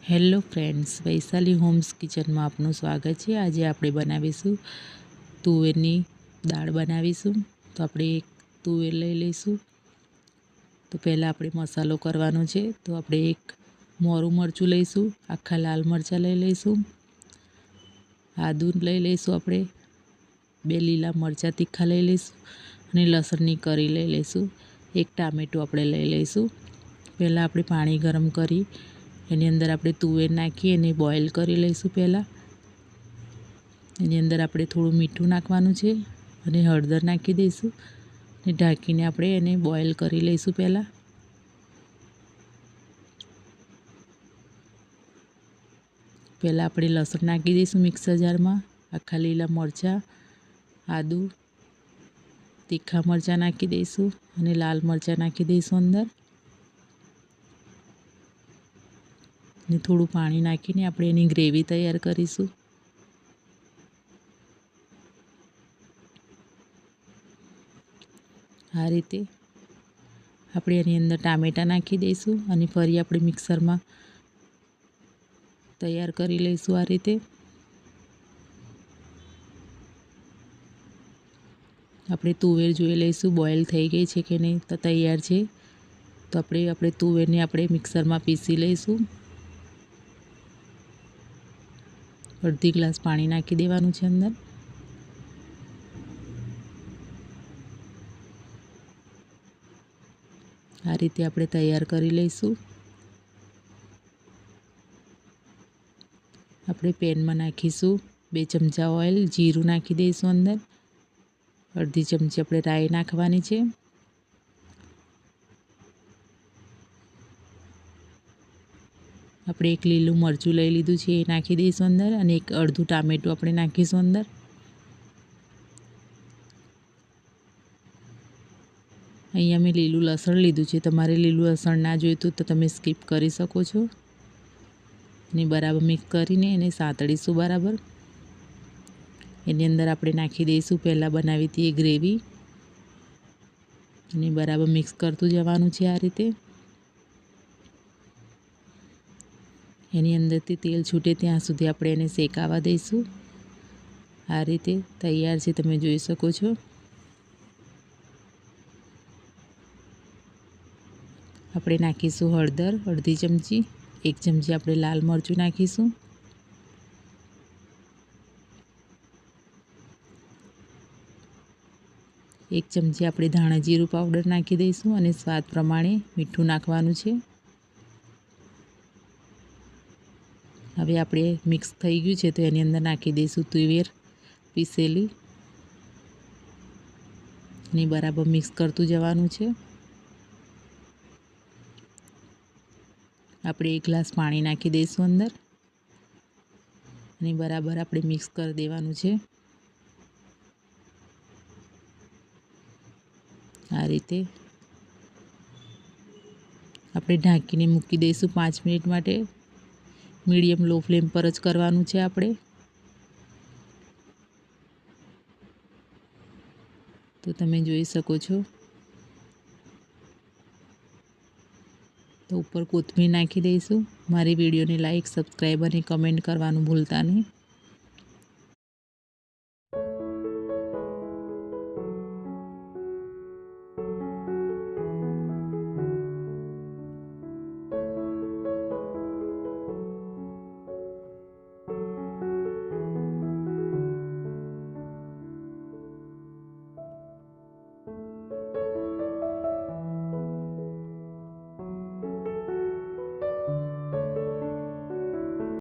Hello friends, Vaishali homes કિચનમાં આપનું સ્વાગત છે। આજે આપણે બનાવીશું તુવેરની દાળ બનાવીશું। તો આપણે એક તુવેર લઈ લઈશું। તો પહેલાં આપણે મસાલો કરવાનો છે। તો આપણે એક મોરું મરચું લઈશું, આખા લાલ મરચાં લઈ લઈશું, આદું લઈ લઈશું, આપણે 2 લીલા મરચાં તીખા લઈ લઈશું અને લસણની કળી લઈ લઈશું। એક ટામેટું આપણે લઈ લઈશું। પહેલાં આપણે પાણી ગરમ કરી એની અંદર આપણે તુવેર નાખી અને બોઇલ કરી લઈશું। પહેલાં એની અંદર આપણે થોડું મીઠું નાખવાનું છે અને હળદર નાખી દઈશું અને ઢાંકીને આપણે એને બોઇલ કરી લઈશું। પહેલાં આપણે લસણ નાખી દઈશું મિક્સર જારમાં, આખા લીલા મરચાં, આદું, તીખા મરચાં નાખી દઈશું અને લાલ મરચાં નાખી દઈશું અંદર, ને થોડું પાણી નાખીને આપણે એની ગ્રેવી તૈયાર કરીશું। આ રીતે આપણે એની અંદર ટામેટાં નાખી દઈશું અને ફરી આપણે મિક્સરમાં તૈયાર કરી લઈશું। આ રીતે આપણે તુવેર જોઈ લઈશું બોઇલ થઈ ગઈ છે કે નહીં, તો તૈયાર છે। તો આપણે તુવેરને આપણે મિક્સરમાં પીસી લઈશું। અડધી ગ્લાસ પાણી નાખી દેવાનું છે અંદર। આ રીતે આપણે તૈયાર કરી લઈશું। આપણે પેનમાં નાખીશું 2 ચમચા ઓઇલ, જીરું નાખી દઈશું અંદર, અડધી ચમચી આપણે રાઈ નાખવાની છે, આપણે એક લીલું મરચું લઈ લીધું છે એ નાખી દઈશું અંદર અને એક અડધું ટામેટું આપણે નાખીશું અંદર। અહીંયા મેં લીલું લસણ લીધું છે, તમારે લીલું લસણ ના જોઈતું તો તમે સ્કીપ કરી શકો છો। અને બરાબર મિક્સ કરીને એને સાંતળીશું બરાબર। એની અંદર આપણે નાખી દઈશું પહેલાં બનાવી હતી એ ગ્રેવી અને બરાબર મિક્સ કરતું જવાનું છે। આ રીતે એની અંદરથી તેલ છૂટે ત્યાં સુધી આપણે એને શેકાવા દઈશું। આ રીતે તૈયાર છે, તમે જોઈ શકો છો। આપણે નાખીશું હળદર અડધી ચમચી, 1 ચમચી આપણે લાલ મરચું નાખીશું, 1 ચમચી આપણે ધાણા જીરું પાવડર નાખી દઈશું અને સ્વાદ પ્રમાણે મીઠું નાખવાનું છે। હવે આપણે મિક્સ થઈ ગયું છે તો એની અંદર નાખી દઈશું તુવેર પીસેલી અને બરાબર મિક્સ કરતું જવાનું છે। આપણે 1 ગ્લાસ પાણી નાખી દઈશું અંદર અને બરાબર આપણે મિક્સ કરી દેવાનું છે। આ રીતે આપણે ઢાંકીને મૂકી દઈશું 5 મિનિટ માટે। મીડિયમ લો ફ્લેમ પર જ કરવાનું છે આપણે। તો તમે જોઈ શકો છો। તો ઉપર કોથમીર નાખી દઈશું। મારી વિડીયોને લાઈક, સબસ્ક્રાઈબ અને કમેન્ટ કરવાનું ભૂલતા નહીં।